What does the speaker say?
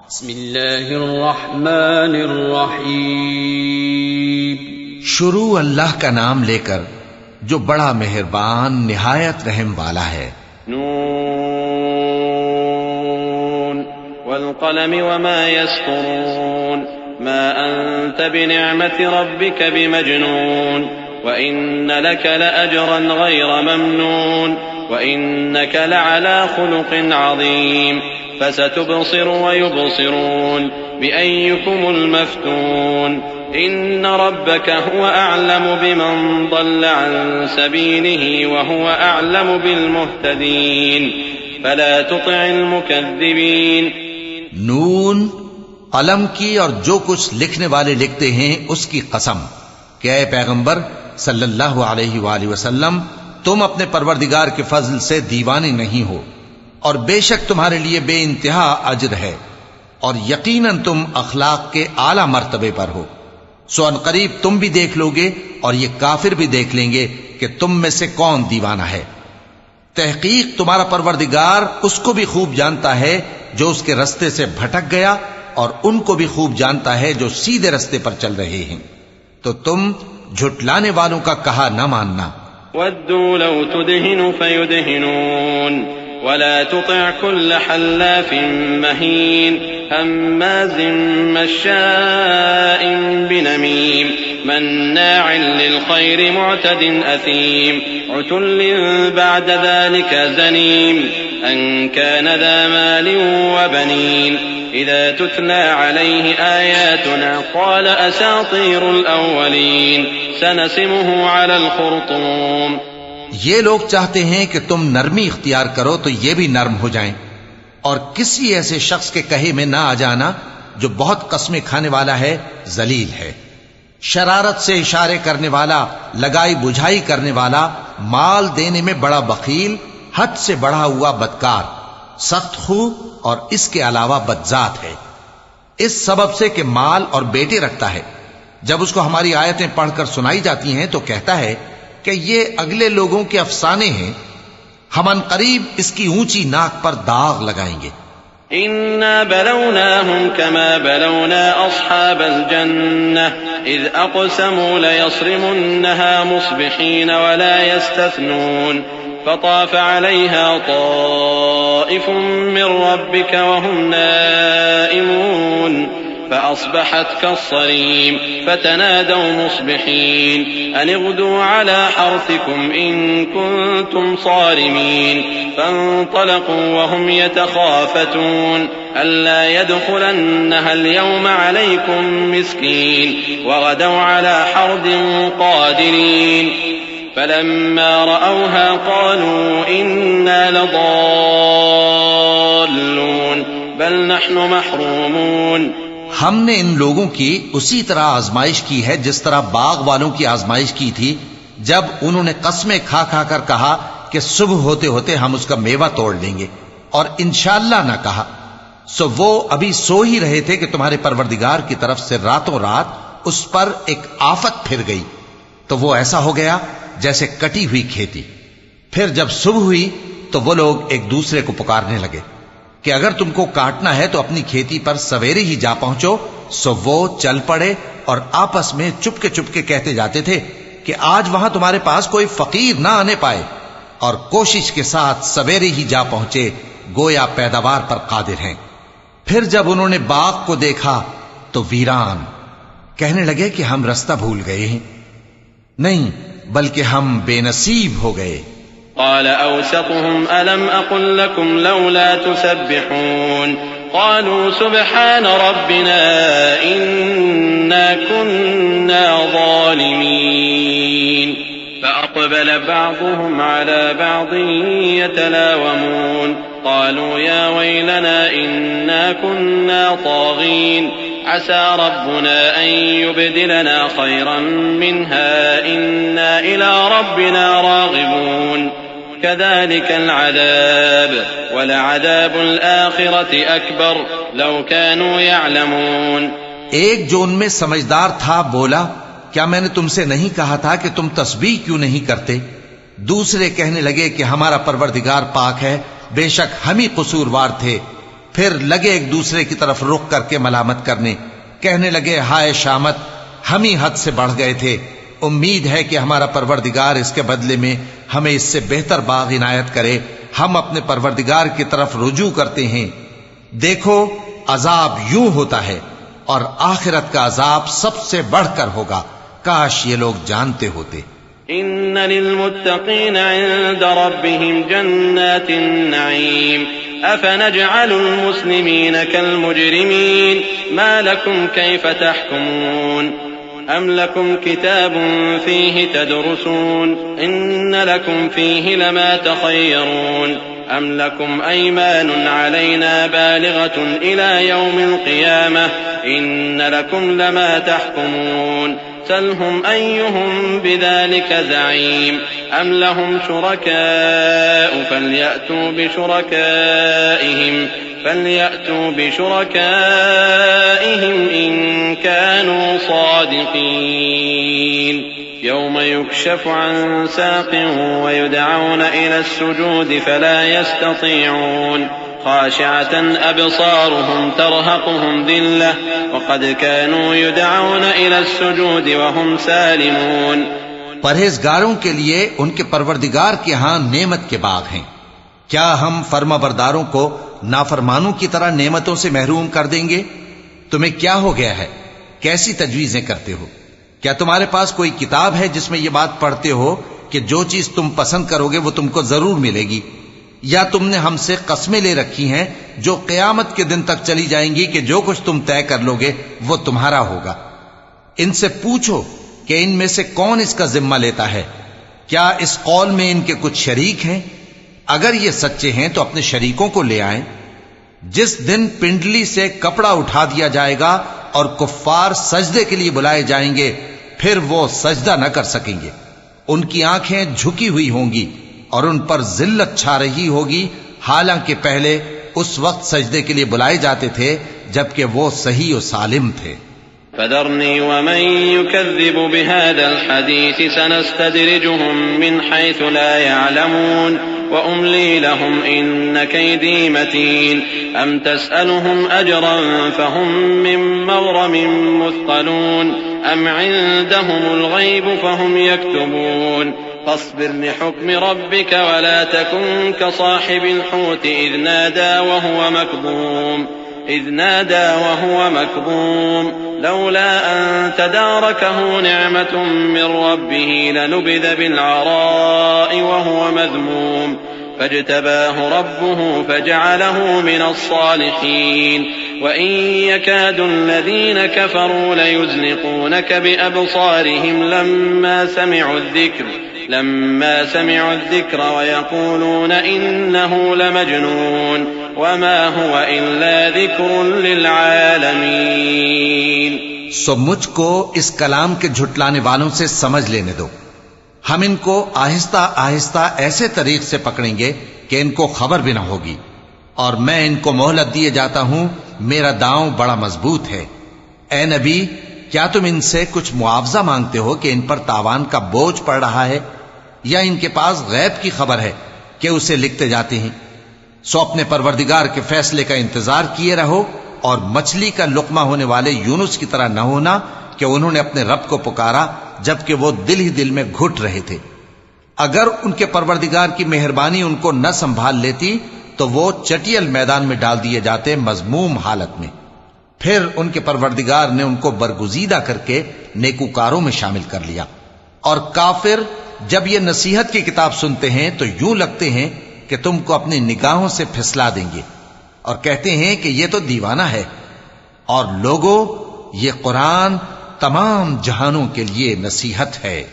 بسم اللہ الرحمن الرحیم. شروع اللہ کا نام لے کر جو بڑا مہربان نہایت رحم والا ہے. نون والقلم وما يسطرون ما أنت بنعمة ربك بمجنون وإن لك لأجرا غير ممنون وإنك لعلى خلق عظيم فستبصر ويبصرون بأيكم المفتون إن ربك هو أعلم بمن ضل عن سبيله وهو أعلم بالمهتدين فلا تطع المكذبين. نون، قلم کی اور جو کچھ لکھنے والے لکھتے ہیں اس کی قسم کہ اے پیغمبر صلی اللہ علیہ وآلہ وسلم تم اپنے پروردگار کے فضل سے دیوانے نہیں ہو، اور بے شک تمہارے لیے بے انتہا اجر ہے، اور یقیناً تم اخلاق کے اعلی مرتبے پر ہو. سو ان قریب تم بھی دیکھ لو گے اور یہ کافر بھی دیکھ لیں گے کہ تم میں سے کون دیوانہ ہے. تحقیق تمہارا پروردگار اس کو بھی خوب جانتا ہے جو اس کے رستے سے بھٹک گیا، اور ان کو بھی خوب جانتا ہے جو سیدھے رستے پر چل رہے ہیں. تو تم جھٹلانے والوں کا کہا نہ ماننا. ودوا لو تدهن فيدهنون ولا تطع كل حلاف مهين هماز مشاء بنميم مناع للخير معتد أثيم عتل بعد ذلك زنيم أن كان ذا مال وبنين إذا تتلى عليه آياتنا قال أساطير الأولين سنسمه على الخرطوم. یہ لوگ چاہتے ہیں کہ تم نرمی اختیار کرو تو یہ بھی نرم ہو جائیں، اور کسی ایسے شخص کے کہے میں نہ آ جانا جو بہت قسمیں کھانے والا ہے، ذلیل ہے، شرارت سے اشارے کرنے والا، لگائی بجھائی کرنے والا، مال دینے میں بڑا بخیل، حد سے بڑھا ہوا بدکار، سخت خو، اور اس کے علاوہ بدذات ہے. اس سبب سے کہ مال اور بیٹے رکھتا ہے، جب اس کو ہماری آیتیں پڑھ کر سنائی جاتی ہیں تو کہتا ہے کہ یہ اگلے لوگوں کے افسانے ہیں، ہم ان قریب اس کی اونچی ناک پر داغ لگائیں گے. إنا بلوناهم كما بلونا أصحاب الجنة إذ أقسموا ليصرمنها مصبحين ولا يستثنون فطاف عليها طائف من ربك وهم نائمون فأصبحت كالصريم فتنادوا مصبحين أن اغدوا على حرثكم إن كنتم صارمين فانطلقوا وهم يتخافتون ألا يدخلنها اليوم عليكم مسكين وغدوا على حرد قادرين فلما رأوها قالوا إنا لضالون بل نحن محرومون. ہم نے ان لوگوں کی اسی طرح آزمائش کی ہے جس طرح باغ والوں کی آزمائش کی تھی جب انہوں نے قسمیں کھا کھا کر کہا کہ صبح ہوتے ہوتے ہم اس کا میوہ توڑ لیں گے، اور انشاءاللہ نہ کہا. سو وہ ابھی سو ہی رہے تھے کہ تمہارے پروردگار کی طرف سے راتوں رات اس پر ایک آفت پھر گئی، تو وہ ایسا ہو گیا جیسے کٹی ہوئی کھیتی. پھر جب صبح ہوئی تو وہ لوگ ایک دوسرے کو پکارنے لگے کہ اگر تم کو کاٹنا ہے تو اپنی کھیتی پر سویرے ہی جا پہنچو. سو وہ چل پڑے اور آپس میں چپکے چپکے کہتے جاتے تھے کہ آج وہاں تمہارے پاس کوئی فقیر نہ آنے پائے، اور کوشش کے ساتھ سویرے ہی جا پہنچے گویا پیداوار پر قادر ہیں. پھر جب انہوں نے باغ کو دیکھا تو ویران، کہنے لگے کہ ہم رستہ بھول گئے ہیں، نہیں بلکہ ہم بے نصیب ہو گئے. قال أوسطهم ألم أقل لكم لولا تسبحون قالوا سبحان ربنا إنا كنا ظالمين فأقبل بعضهم على بعض يتلاومون قالوا يا ويلنا إنا كنا طاغين عسى ربنا أن يبدلنا خيرا منها إنا إلى ربنا راغبون كذلك العذاب ولعذاب الآخرة أكبر لو كانوا يعلمون. ایک جو ان میں سمجھدار تھا بولا، کیا میں نے تم سے نہیں کہا تھا کہ تم تسبیح کیوں نہیں کرتے؟ دوسرے کہنے لگے کہ ہمارا پروردگار پاک ہے، بے شک ہم ہی قصوروار تھے. پھر لگے ایک دوسرے کی طرف رخ کر کے ملامت کرنے، کہنے لگے ہائے شامت، ہم ہی حد سے بڑھ گئے تھے، امید ہے کہ ہمارا پروردگار اس کے بدلے میں ہمیں اس سے بہتر باغ عنایت کرے، ہم اپنے پروردگار کی طرف رجوع کرتے ہیں۔ دیکھو عذاب یوں ہوتا ہے اور آخرت کا عذاب سب سے بڑھ کر ہوگا، کاش یہ لوگ جانتے ہوتے۔ إن للمتقين عند ربهم جنات النعيم أفنجعل المسلمين كالمجرمين ما لكم كيف تحكمون أم لكم كتاب فيه تدرسون إن لكم فيه لما تخيرون أم لكم أيمان علينا بالغة إلى يوم القيامة إن لكم لما تحكمون سلهم أيهم بذلك زعيم أم لهم شركاء فليأتوا بشركائهم إن كانوا صادقين يوم يكشف عن ساق ويدعون إلى السجود فلا يستطيعون خاشعة أبصارهم ترهقهم ذلة وقد كانوا يدعون إلى السجود وهم سالمون۔ پرہیزگاروں کے لیے ان کے پروردگار کے ہاں نعمت کے باغ ہیں، کیا ہم فرما برداروں کو نافرمانوں کی طرح نعمتوں سے محروم کر دیں گے؟ تمہیں کیا ہو گیا ہے؟ کیسی تجویزیں کرتے ہو؟ کیا تمہارے پاس کوئی کتاب ہے جس میں یہ بات پڑھتے ہو کہ جو چیز تم پسند کرو گے وہ تم کو ضرور ملے گی؟ یا تم نے ہم سے قسمیں لے رکھی ہیں جو قیامت کے دن تک چلی جائیں گی کہ جو کچھ تم طے کر لو گے وہ تمہارا ہوگا؟ ان سے پوچھو کہ ان میں سے کون اس کا ذمہ لیتا ہے؟ کیا اس قول میں ان کے کچھ شریک ہیں؟ اگر یہ سچے ہیں تو اپنے شریکوں کو لے آئیں۔ جس دن پنڈلی سے کپڑا اٹھا دیا جائے گا اور کفار سجدے کے لیے بلائے جائیں گے، پھر وہ سجدہ نہ کر سکیں گے، ان کی آنکھیں جھکی ہوئی ہوں گی اور ان پر ذلت چھا رہی ہوگی، حالانکہ پہلے اس وقت سجدے کے لیے بلائے جاتے تھے جبکہ وہ صحیح و سالم تھے۔ فذرني ومن يكذب بهذا الحديث سنستدرجهم من حيث لا يعلمون وأملي لهم إن كيدي متين أم تسألهم أجرا فهم من مغرم مثقلون أم عندهم الغيب فهم يكتبون فاصبر لحكم ربك ولا تكن كصاحب الحوت إذ نادى وهو مكظوم لولا أن تداركه نعمة من ربه لنبذ بالعراء وهو مذموم فاجتباه ربه فجعله من الصالحين وإن يكاد الذين كفروا ليزلقونك بأبصارهم لما سمعوا الذكر ويقولون إنه لمجنون وما هو إلا ذكر للعالمين۔ سو مجھ کو اس کلام کے جھٹلانے والوں سے سمجھ لینے دو، ہم ان کو آہستہ آہستہ ایسے طریق سے پکڑیں گے کہ ان کو خبر بھی نہ ہوگی، اور میں ان کو مہلت دیے جاتا ہوں، میرا داؤں بڑا مضبوط ہے۔ اے نبی، کیا تم ان سے کچھ معاوضہ مانگتے ہو کہ ان پر تاوان کا بوجھ پڑ رہا ہے، یا ان کے پاس غیب کی خبر ہے کہ اسے لکھتے جاتے ہیں؟ سو اپنے پروردگار کے فیصلے کا انتظار کیے رہو، اور مچھلی کا لقمہ ہونے والے یونس کی طرح نہ ہونا کہ انہوں نے اپنے رب کو پکارا جبکہ وہ دل ہی دل میں گھٹ رہے تھے۔ اگر ان کے پروردگار کی مہربانی ان کو نہ سنبھال لیتی تو وہ چٹیل میدان میں ڈال دیے جاتے مذموم حالت میں۔ پھر ان کے پروردگار نے ان کو برگزیدہ کر کے نیکوکاروں میں شامل کر لیا۔ اور کافر جب یہ نصیحت کی کتاب سنتے ہیں تو یوں لگتے ہیں کہ تم کو اپنی نگاہوں سے پھسلا دیں گے، اور کہتے ہیں کہ یہ تو دیوانہ ہے۔ اور لوگوں، یہ قرآن تمام جہانوں کے لیے نصیحت ہے۔